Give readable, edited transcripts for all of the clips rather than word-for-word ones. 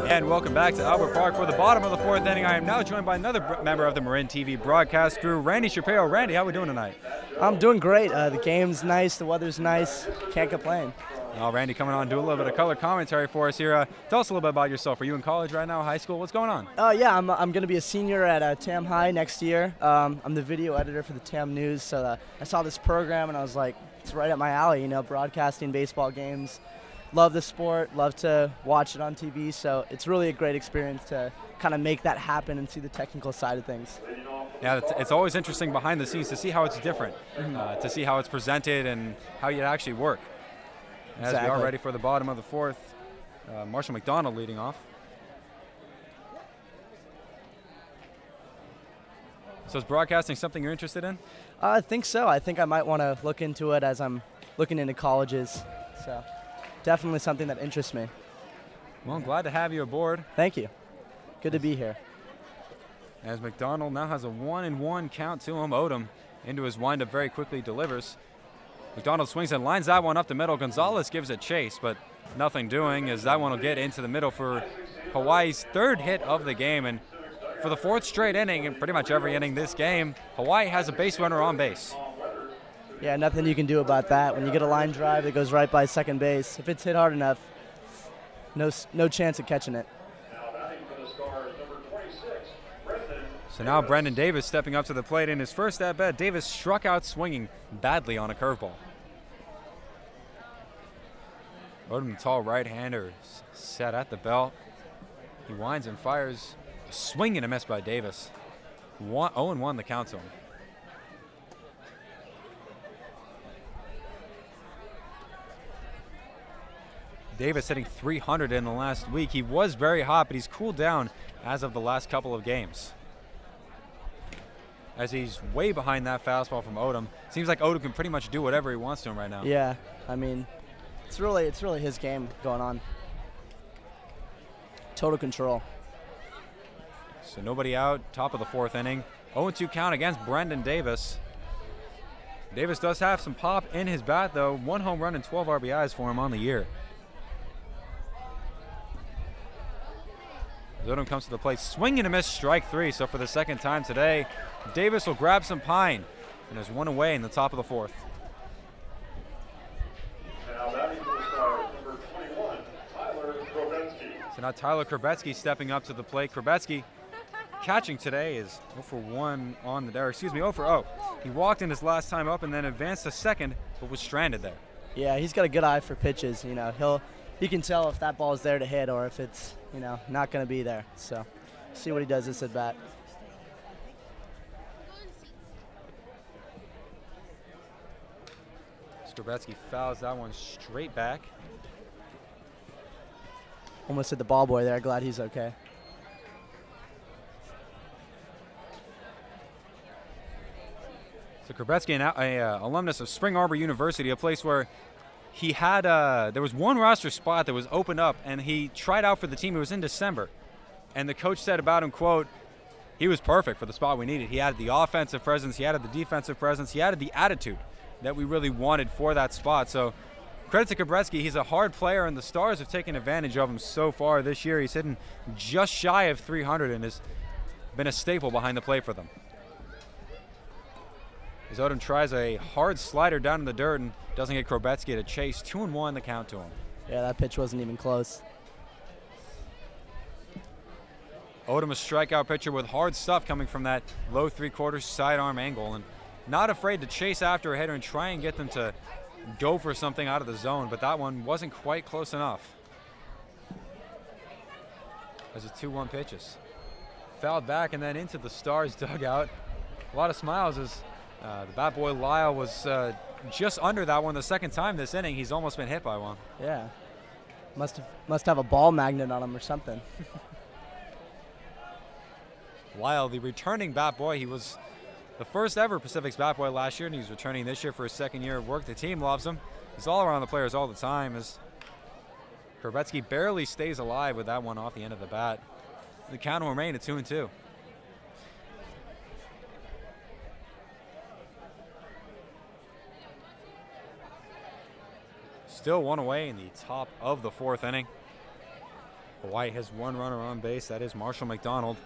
And welcome back to Albert Park for the bottom of the fourth inning. I am now joined by another member of the Marin TV broadcast crew, Randy Shapiro. Randy, how are we doing tonight? I'm doing great. The game's nice, the weather's nice, can't complain. Well, Randy coming on to do a little bit of color commentary for us here. Tell us a little bit about yourself. Are you in college right now, high school? What's going on? Yeah, I'm going to be a senior at Tam High next year. I'm the video editor for the Tam News, so I saw this program and I was like, it's right up my alley, broadcasting baseball games. Love the sport, love to watch it on TV, so it's really a great experience to kind of make that happen and see the technical side of things. Yeah, it's always interesting behind the scenes to see how it's different, to see how it's presented and how you actually work. As we are ready for the bottom of the fourth, Marshall McDonald leading off. So is broadcasting something you're interested in? I think so. I think I might want to look into it as I'm looking into colleges. So definitely something that interests me. Well, I'm glad to have you aboard. Thank you. Good to be here. As McDonald now has a 1-1 count to him. Odom into his windup very quickly delivers. McDonald swings and lines that one up the middle. Gonzalez gives it chase, but nothing doing as that one will get into the middle for Hawaii's third hit of the game. And for the fourth straight inning, and pretty much every inning this game, Hawaii has a base runner on base. Yeah, nothing you can do about that. When you get a line drive that goes right by second base, if it's hit hard enough, no chance of catching it. So now Brendan Davis stepping up to the plate in his first at-bat. Davis struck out swinging badly on a curveball. Odom, the tall right-hander, set at the belt. He winds and fires. A swing and a miss by Davis. 0-1 the count to him. Davis hitting .300 in the last week. He was very hot, but he's cooled down as of the last couple of games. As he's way behind that fastball from Odom. Seems like Odom can pretty much do whatever he wants to him right now. Yeah, I mean, it's really his game going on. Total control. So nobody out, top of the fourth inning. 0-2 count against Brendan Davis. Davis does have some pop in his bat, though. 1 home run and 12 RBIs for him on the year. Odom comes to the plate, swing and a miss, strike 3. So for the second time today, Davis will grab some pine, and there's 1 away in the top of the fourth. So now Tyler Krabetsky stepping up to the plate. Krabetsky catching today is 0 for 1 on the, or excuse me, 0 for 0. He walked in his last time up and then advanced to second, but was stranded there. Yeah, he's got a good eye for pitches. He can tell if that ball is there to hit or if it's, not going to be there. So, see what he does this at bat. Krabetsky fouls that one straight back. Almost hit the ball boy there. Glad he's okay. So Krabetsky, an alumnus of Spring Arbor University, a place where he had there was one roster spot that was opened up, and he tried out for the team. It was in December, and the coach said about him, quote, he was perfect for the spot we needed. He had the offensive presence, he had the defensive presence, he had the attitude that we really wanted for that spot. So credit to Krabetsky. He's a hard player, and the Stars have taken advantage of him so far this year. He's hitting just shy of .300 and has been a staple behind the plate for them. As Odom tries a hard slider down in the dirt and doesn't get Krabetsky to chase. 2-1 the count to him. Yeah, that pitch wasn't even close. Odom, a strikeout pitcher with hard stuff coming from that low three-quarters sidearm angle, and not afraid to chase after a hitter and try and get them to go for something out of the zone, but that one wasn't quite close enough. As the 2-1 pitches. Fouled back and then into the Stars dugout. A lot of smiles as the bat boy Lyle was just under that one the second time this inning. He's almost been hit by one. Yeah. Must have a ball magnet on him or something. Lyle, the returning bat boy, he was the first ever Pacifics bat boy last year, and he's returning this year for his second year of work. The team loves him. He's all around the players all the time as Krabetsky barely stays alive with that one off the end of the bat. The count will remain at 2-2. Still 1 away in the top of the fourth inning. Hawaii has one runner on base. That is Marshall McDonald.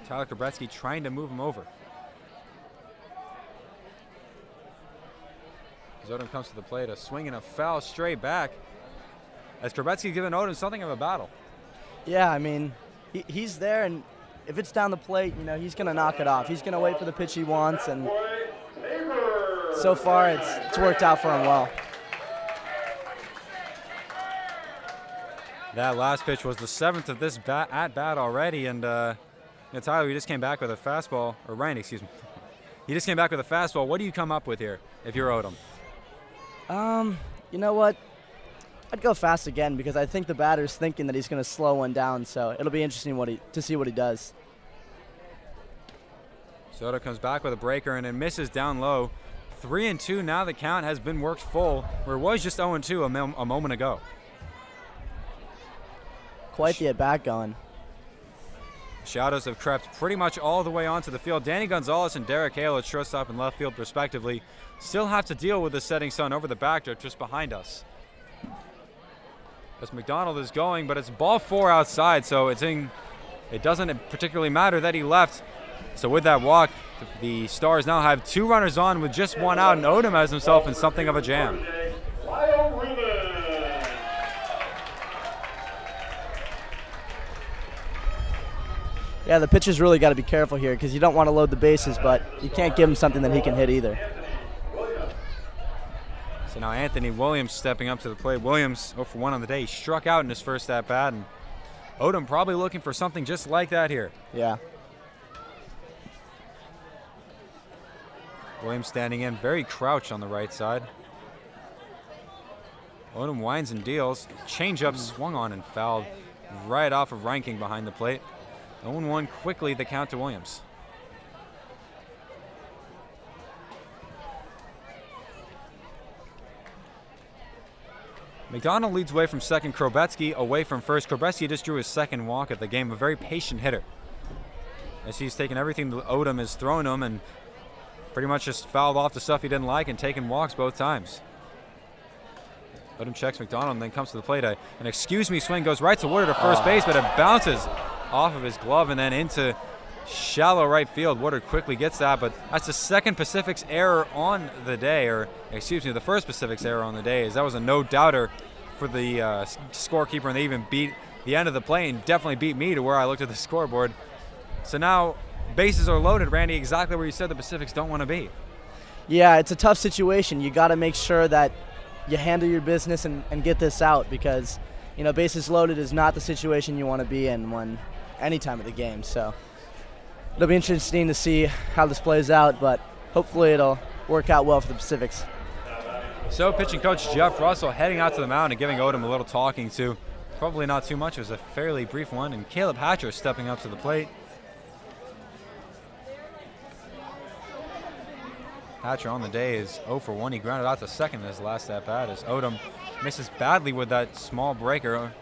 Tyler Krabetsky trying to move him over. As Odom comes to the plate, a swing and a foul straight back. As Krabetsky giving Odom something of a battle. Yeah, I mean, he's there, and if it's down the plate, you know, he's going to knock it off. He's going to wait for the pitch he wants, and so far it's worked out for him well. That last pitch was the 7th of this at-bat already, and Tyler, you just came back with a fastball, or Ryan, excuse me. You just came back with a fastball. What do you come up with here if you're Odom? You know what? I'd go fast again because I think the batter's thinking that he's going to slow one down, so it'll be interesting to see what he does. Soto comes back with a breaker and it misses down low. 3-2 now. The count has been worked full, where it was just 0-2 a moment ago. Quite the at-bat going. Shadows have crept pretty much all the way onto the field. Danny Gonzalez and Derek Hale at shortstop and left field respectively still have to deal with the setting sun over the backdrop just behind us. As McDonald is going, but it's ball 4 outside, so it doesn't particularly matter that he left. So with that walk, the Stars now have 2 runners on with just 1 out, and Odom has himself in something of a jam. Yeah, the pitcher's really got to be careful here because you don't want to load the bases, but you can't give him something that he can hit either. So now Anthony Williams stepping up to the plate. Williams 0 for 1 on the day. He struck out in his first at-bat, and Odom probably looking for something just like that here. Yeah. Williams standing in, very crouched on the right side. Odom winds and deals. Changeup swung on and fouled right off of Reinking behind the plate. 0-1 quickly, the count to Williams. McDonald leads away from second. Krabetsky away from first. Krabetsky just drew his second walk of the game. A very patient hitter, as he's taken everything that Odom has thrown him and pretty much just fouled off the stuff he didn't like and taken walks both times. Odom checks McDonald and then comes to the plate. An excuse me swing goes right to Woodard at first base, but it bounces off of his glove and then into shallow right field. Woodard quickly gets that, but that's the second Pacifics error on the day, or excuse me, the first Pacifics error on the day, as that was a no-doubter for the scorekeeper, and they even beat the end of the play and definitely beat me to where I looked at the scoreboard. So now bases are loaded, Randy, exactly where you said the Pacifics don't want to be. Yeah, it's a tough situation. You got to make sure that you handle your business and get this out because, you know, bases loaded is not the situation you want to be in any time of the game. So it'll be interesting to see how this plays out, but hopefully it'll work out well for the Pacifics. So pitching coach Jeff Russell heading out to the mound and giving Odom a little talking to. Probably not too much. It was a fairly brief one. And Caleb Hatcher stepping up to the plate. Hatcher on the day is 0 for 1. He grounded out to second in his last at-bat as Odom misses badly with that small breaker.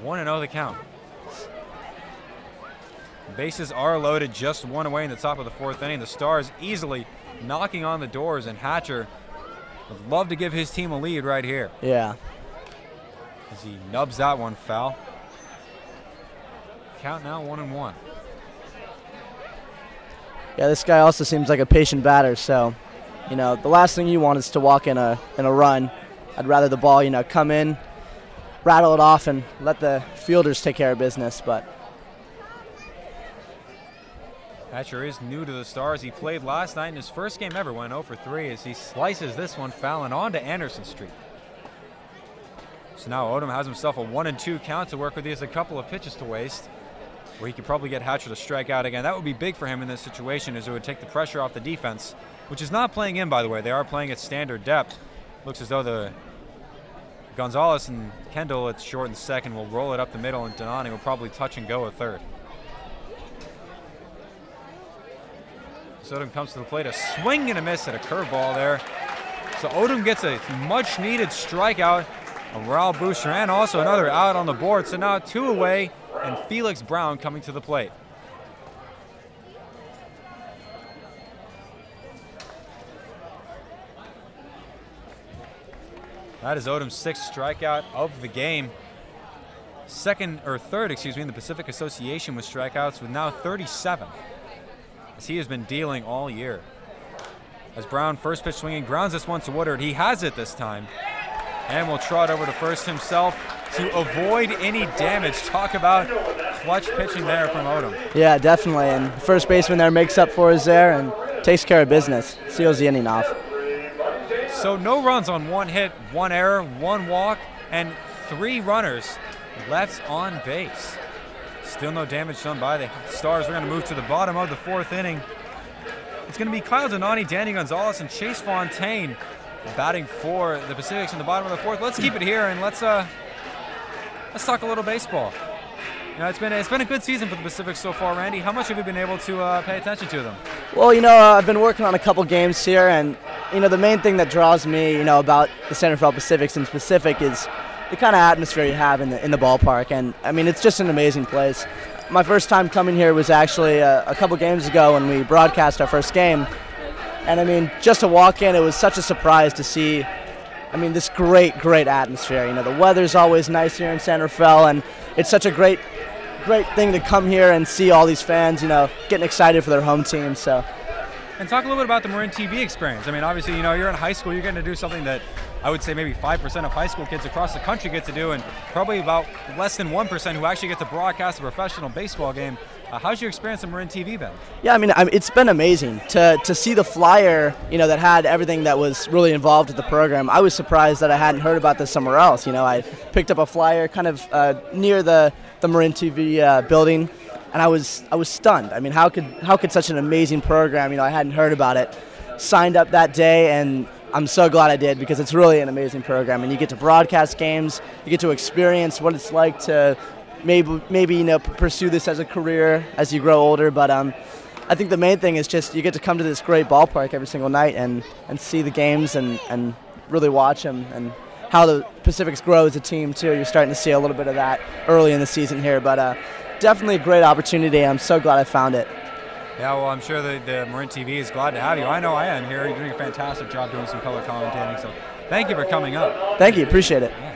1-0 the count. Bases are loaded, just 1 away in the top of the 4th inning. The Stars easily knocking on the doors, and Hatcher would love to give his team a lead right here. Yeah. As he nubs that one foul. Count now 1-1. Yeah, this guy also seems like a patient batter, so, you know, the last thing you want is to walk in a run. I'd rather the ball, you know, come in, rattle it off, and let the fielders take care of business, but Hatcher is new to the Stars. He played last night in his first game ever, went 0 for 3 as he slices this one fouling on to Anderson Street. So now Odom has himself a 1-2 count to work with. He has a couple of pitches to waste, where he could probably get Hatcher to strike out again. That would be big for him in this situation, as it would take the pressure off the defense, which is not playing in, by the way. They are playing at standard depth. Looks as though the Gonzalez and Kendall at short and second will roll it up the middle, and Donani will probably touch and go at third. So Odom comes to the plate, a swing and a miss at a curveball there. So Odom gets a much-needed strikeout, a morale booster, and also another out on the board. So now 2 away, and Felix Brown coming to the plate. That is Odom's 6th strikeout of the game. third, in the Pacific Association with strikeouts, with now 37, as he has been dealing all year. As Brown, first pitch swinging, grounds this one to Woodard. He has it this time, and will trot over to first himself to avoid any damage. Talk about clutch pitching there from Odom. Yeah, definitely, and the first baseman there makes up for us there and takes care of business, seals the inning off. So no runs on 1 hit, 1 error, 1 walk, and 3 runners left on base. Still no damage done by the Stars. We're going to move to the bottom of the 4th inning. It's going to be Kyle Donati, Danny Gonzalez, and Chase Fontaine batting for the Pacifics in the bottom of the 4th. Let's keep it here and let's talk a little baseball. You know, it's been a good season for the Pacifics so far, Randy. How much have you been able to pay attention to them? Well, I've been working on a couple games here, and the main thing that draws me, about the San Rafael Pacifics in specific is the kind of atmosphere you have in the ballpark, and I mean it's just an amazing place. My first time coming here was actually a couple games ago when we broadcast our first game, and I mean just to walk in, it was such a surprise to see. I mean, this great atmosphere. The weather's always nice here in San Rafael, and it's such a great thing to come here and see all these fans, getting excited for their home team. So. And talk a little bit about the Marin TV experience. I mean, obviously, you're in high school, you're getting to do something that I would say maybe 5% of high school kids across the country get to do, and probably about less than 1% who actually get to broadcast a professional baseball game. How's your experience on Marin TV been? Yeah, I mean, it's been amazing to see the flyer, that had everything that was really involved with the program. I was surprised that I hadn't heard about this somewhere else. I picked up a flyer kind of near the Marin TV building, and I was stunned. I mean, how could such an amazing program, I hadn't heard about it. Signed up that day, and I'm so glad I did, because it's really an amazing program, and you get to broadcast games, you get to experience what it's like to maybe pursue this as a career as you grow older. But I think the main thing is just you get to come to this great ballpark every single night and see the games and really watch them, and how the Pacifics grow as a team too. You're starting to see a little bit of that early in the season here, but definitely a great opportunity. I'm so glad I found it. Yeah, well, I'm sure the Marin TV is glad to have you. I know I am here. You're doing a fantastic job doing some color commentating, so thank you for coming up. Thank you. Appreciate it. Yeah.